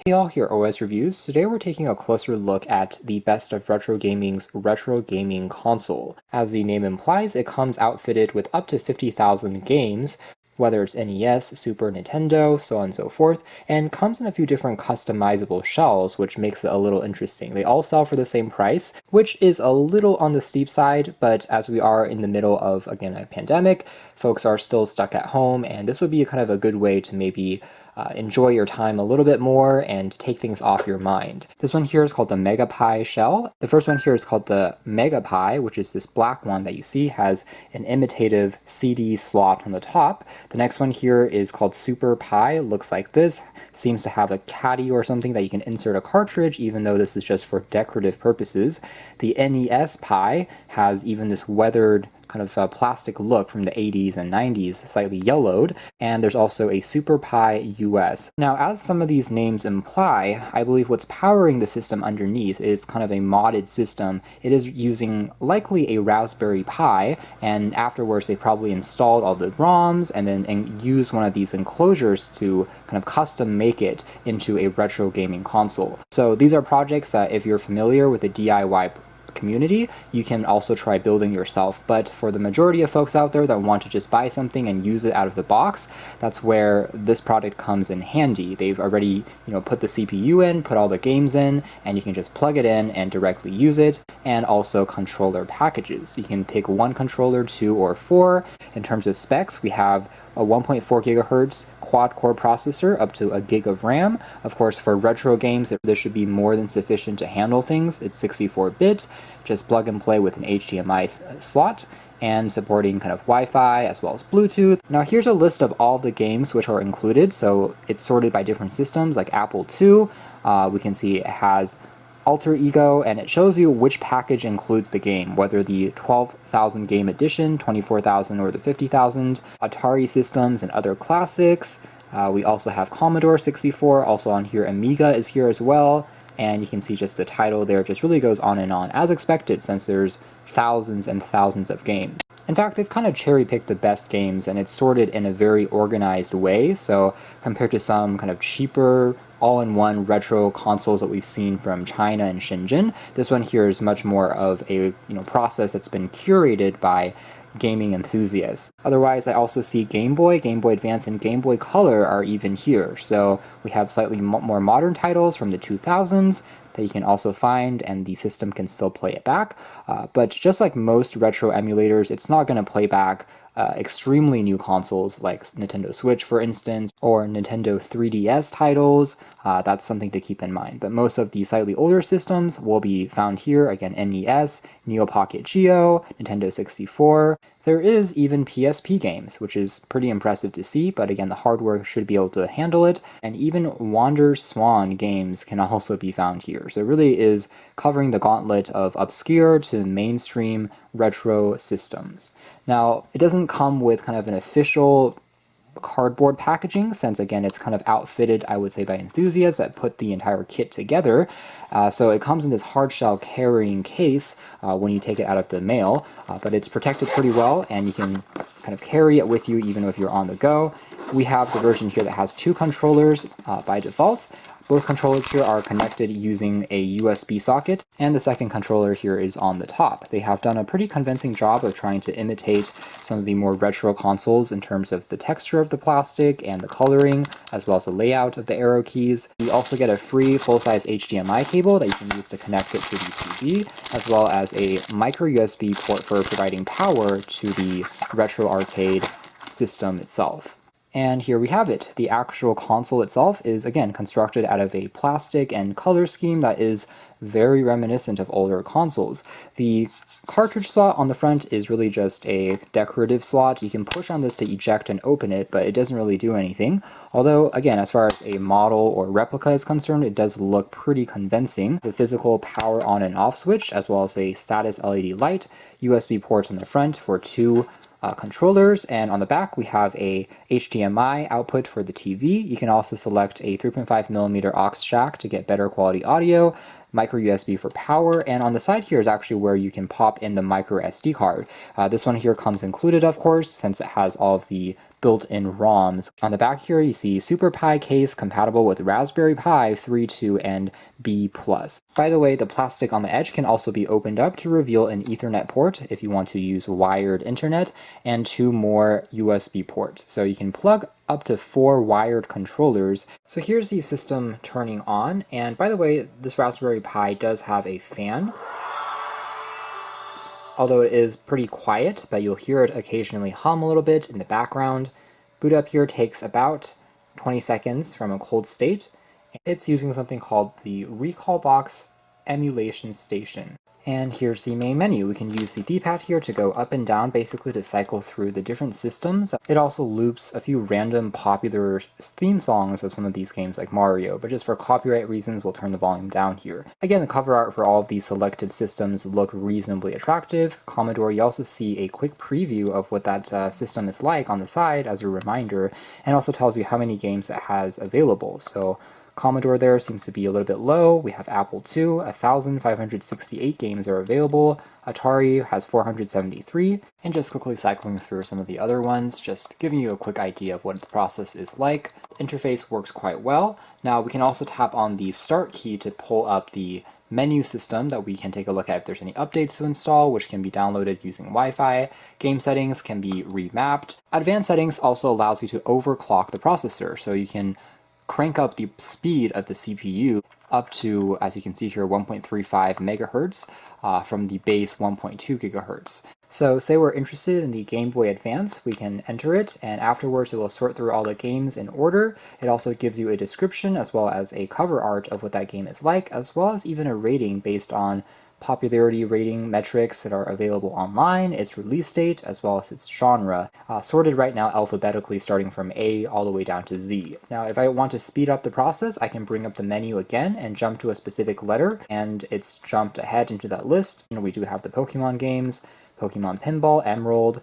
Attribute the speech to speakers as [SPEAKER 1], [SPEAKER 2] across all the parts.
[SPEAKER 1] Hey all, here OS Reviews. Today we're taking a closer look at the best of retro gaming's retro gaming console. As the name implies, it comes outfitted with up to 50,000 games, whether it's NES, Super Nintendo, so on and so forth, and comes in a few different customizable shells, which makes it a little interesting. They all sell for the same price, which is a little on the steep side, but as we are in the middle of, again, a pandemic, folks are still stuck at home, and this would be kind of a good way to maybe enjoy your time a little bit more and take things off your mind. This one here is called the MegaPi shell. The first one here is called the MegaPi, which is this black one that you see has an imitative CD slot on the top. The next one here is called Super Pi. Looks like this. Seems to have a caddy or something that you can insert a cartridge, even though this is just for decorative purposes. The NES Pi has even this weathered kind of plastic look from the 80s and 90s, slightly yellowed, and there's also a Super Pi US. Now, as some of these names imply, I believe what's powering the system underneath is kind of a modded system. It is using likely a Raspberry Pi, and afterwards they probably installed all the ROMs and then used one of these enclosures to kind of custom make it into a retro gaming console. So these are projects that, if you're familiar with the DIY community, you can also try building yourself. But for the majority of folks out there that want to just buy something and use it out of the box, that's where this product comes in handy. They've already, put the CPU in, put all the games in, and you can just plug it in and directly use it, and also controller packages. You can pick one controller, 2, or 4. In terms of specs, we have a 1.4 gigahertz quad-core processor, up to a gig of RAM. Of course, for retro games, this should be more than sufficient to handle things. It's 64-bit, just plug and play with an HDMI slot, and supporting kind of Wi-Fi as well as Bluetooth. Now here's a list of all the games which are included, so it's sorted by different systems, like Apple II. We can see it has Alter Ego, and it shows you which package includes the game, whether the 12,000 game edition, 24,000, or the 50,000, Atari systems and other classics. We also have Commodore 64, also on here. Amiga is here as well, and you can see just the title there just really goes on, as expected, since there's thousands and thousands of games. In fact, they've kind of cherry-picked the best games, and it's sorted in a very organized way, so compared to some kind of cheaper all-in-one retro consoles that we've seen from China and Shenzhen, this one here is much more of a process that's been curated by gaming enthusiasts. Otherwise, I also see Game Boy Advance, and Game Boy Color are even here. So we have slightly more modern titles from the 2000s that you can also find, and the system can still play it back. But just like most retro emulators, it's not going to play back extremely new consoles like Nintendo Switch, for instance, or Nintendo 3DS titles. That's something to keep in mind. But most of the slightly older systems will be found here. Again, NES, Neo Pocket Geo, Nintendo 64. There is even PSP games, which is pretty impressive to see, but again, the hardware should be able to handle it, and even WonderSwan games can also be found here. So it really is covering the gauntlet of obscure to mainstream retro systems. Now, it doesn't come with kind of an official cardboard packaging, since again it's kind of outfitted, I would say, by enthusiasts that put the entire kit together. So it comes in this hard shell carrying case when you take it out of the mail, but it's protected pretty well, and you can kind of carry it with you even if you're on the go. We have the version here that has 2 controllers by default. Both controllers here are connected using a USB socket, and the second controller here is on the top. They have done a pretty convincing job of trying to imitate some of the more retro consoles in terms of the texture of the plastic and the coloring, as well as the layout of the arrow keys. You also get a free full-size HDMI cable that you can use to connect it to the TV, as well as a micro USB port for providing power to the retro arcade system itself. And here we have it. The actual console itself is, again, constructed out of a plastic and color scheme that is very reminiscent of older consoles. The cartridge slot on the front is really just a decorative slot. You can push on this to eject and open it, but it doesn't really do anything. Although, again, as far as a model or replica is concerned, it does look pretty convincing. The physical power on and off switch, as well as a status LED light, USB ports on the front for 2 controllers, and on the back we have a HDMI output for the TV. You can also select a 3.5mm aux jack to get better quality audio, micro USB for power, and on the side here is actually where you can pop in the micro SD card. This one here comes included, of course, since it has all of the built-in ROMs. On the back here, you see Super Pi case compatible with Raspberry Pi 3.2 and B+. By the way, the plastic on the edge can also be opened up to reveal an Ethernet port if you want to use wired internet, and 2 more USB ports. So you can plug up to 4 wired controllers. So here's the system turning on, and by the way, this Raspberry Pi does have a fan. Although it is pretty quiet, but you'll hear it occasionally hum a little bit in the background. Boot up here takes about 20 seconds from a cold state. It's using something called the Recalbox Emulation Station. And here's the main menu. We can use the D-pad here to go up and down, basically to cycle through the different systems. It also loops a few random popular theme songs of some of these games like Mario, but just for copyright reasons, we'll turn the volume down here. Again, the cover art for all of these selected systems look reasonably attractive. Commodore, you also see a quick preview of what that system is like on the side as a reminder, and also tells you how many games it has available. So Commodore there seems to be a little bit low. We have Apple II, 1,568 games are available. Atari has 473, and just quickly cycling through some of the other ones, just giving you a quick idea of what the process is like. The interface works quite well. Now we can also tap on the Start key to pull up the menu system that we can take a look at if there's any updates to install, which can be downloaded using Wi-Fi. Game settings can be remapped. Advanced settings also allows you to overclock the processor, so you can crank up the speed of the CPU up to, as you can see here, 1.35 megahertz from the base 1.2 gigahertz. So say we're interested in the Game Boy Advance, we can enter it, and afterwards it will sort through all the games in order. It also gives you a description as well as a cover art of what that game is like, as well as even a rating based on popularity rating metrics that are available online, its release date, as well as its genre, sorted right now alphabetically starting from A all the way down to Z. Now, if I want to speed up the process, I can bring up the menu again and jump to a specific letter, and it's jumped ahead into that list. We do have the Pokemon games, Pokemon Pinball, Emerald,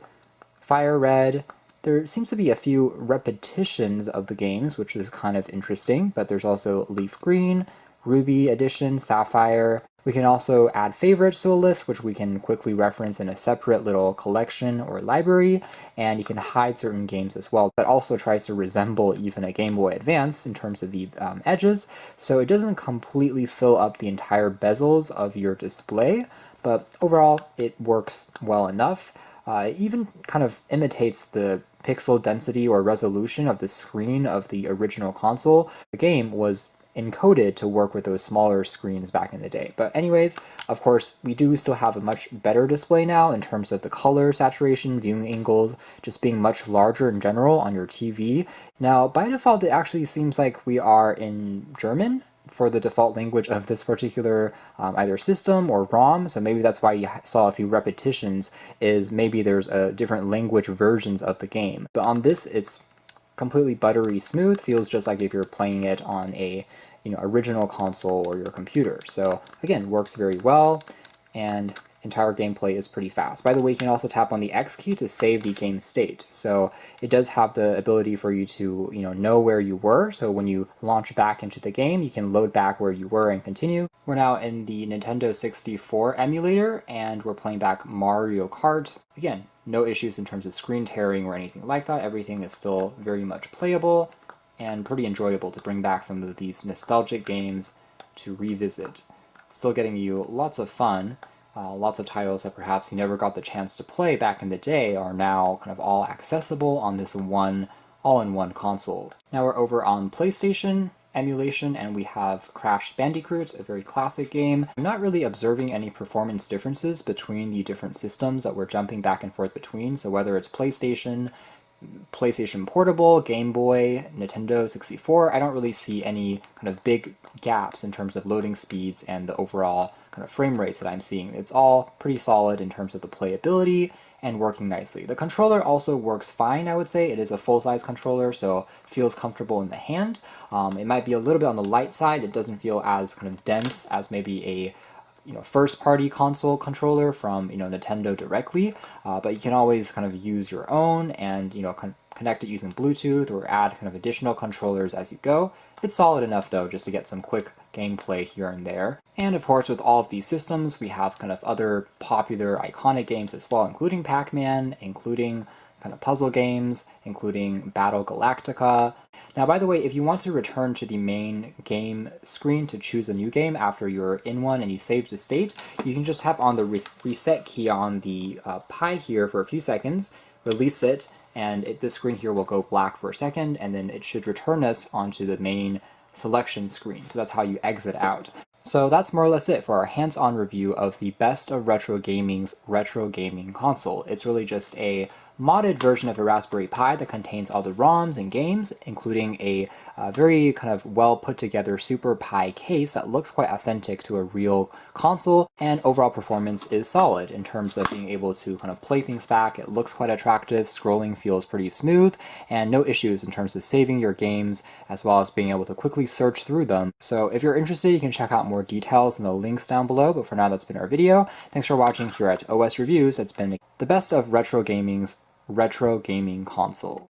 [SPEAKER 1] Fire Red. There seems to be a few repetitions of the games, which is kind of interesting, but there's also Leaf Green, Ruby Edition, Sapphire. We can also add favorites to a list, which we can quickly reference in a separate little collection or library, and you can hide certain games as well. That also tries to resemble even a Game Boy Advance in terms of the edges, so it doesn't completely fill up the entire bezels of your display, but overall it works well enough. It even kind of imitates the pixel density or resolution of the screen of the original console. The game was encoded to work with those smaller screens back in the day. But anyways, of course, we do still have a much better display now in terms of the color saturation, viewing angles, just being much larger in general on your TV. Now, by default, it actually seems like we are in German for the default language of this particular either system or ROM, so maybe that's why you saw a few repetitions, is maybe there's different language versions of the game. But on this, it's completely buttery smooth, feels just like if you're playing it on a original console or your computer. So again, works very well, and entire gameplay is pretty fast. By the way, you can also tap on the X key to save the game state. So it does have the ability for you to know where you were. So when you launch back into the game, you can load back where you were and continue. We're now in the Nintendo 64 emulator, and we're playing back Mario Kart. Again, no issues in terms of screen tearing or anything like that. Everything is still very much playable and pretty enjoyable to bring back some of these nostalgic games to revisit. Still getting you lots of fun. Lots of titles that perhaps you never got the chance to play back in the day are now kind of all accessible on this all-in-one console. Now we're over on PlayStation emulation, and we have Crash Bandicoot, a very classic game. I'm not really observing any performance differences between the different systems that we're jumping back and forth between, so whether it's PlayStation Portable, Game Boy, Nintendo 64, I don't really see any kind of big gaps in terms of loading speeds and the overall kind of frame rates that I'm seeing. It's all pretty solid in terms of the playability and working nicely. The controller also works fine, I would say. It is a full-size controller, so feels comfortable in the hand. It might be a little bit on the light side. It doesn't feel as kind of dense as maybe a first-party console controller from Nintendo directly, but you can always kind of use your own and connect it using Bluetooth or add kind of additional controllers as you go. It's solid enough though, just to get some quick gameplay here and there. And of course, with all of these systems, we have kind of other popular iconic games as well, including Pac-Man, including kind of puzzle games, including Battle Galactica. Now, by the way, if you want to return to the main game screen to choose a new game after you're in one and you saved a state, you can just tap on the reset key on the pie here for a few seconds, release it, and this screen here will go black for a second, and then it should return us onto the main selection screen. So that's how you exit out. So that's more or less it for our hands-on review of the Best of Retro Gaming's retro gaming console. It's really just a modded version of a Raspberry Pi that contains all the ROMs and games, including a very kind of well put together Super Pi case that looks quite authentic to a real console, and overall performance is solid in terms of being able to kind of play things back. It looks quite attractive, scrolling feels pretty smooth, and no issues in terms of saving your games, as well as being able to quickly search through them. So if you're interested, you can check out more details in the links down below, but for now that's been our video. Thanks for watching here at OS Reviews. It's been the Best of Retro Gaming's retro gaming console.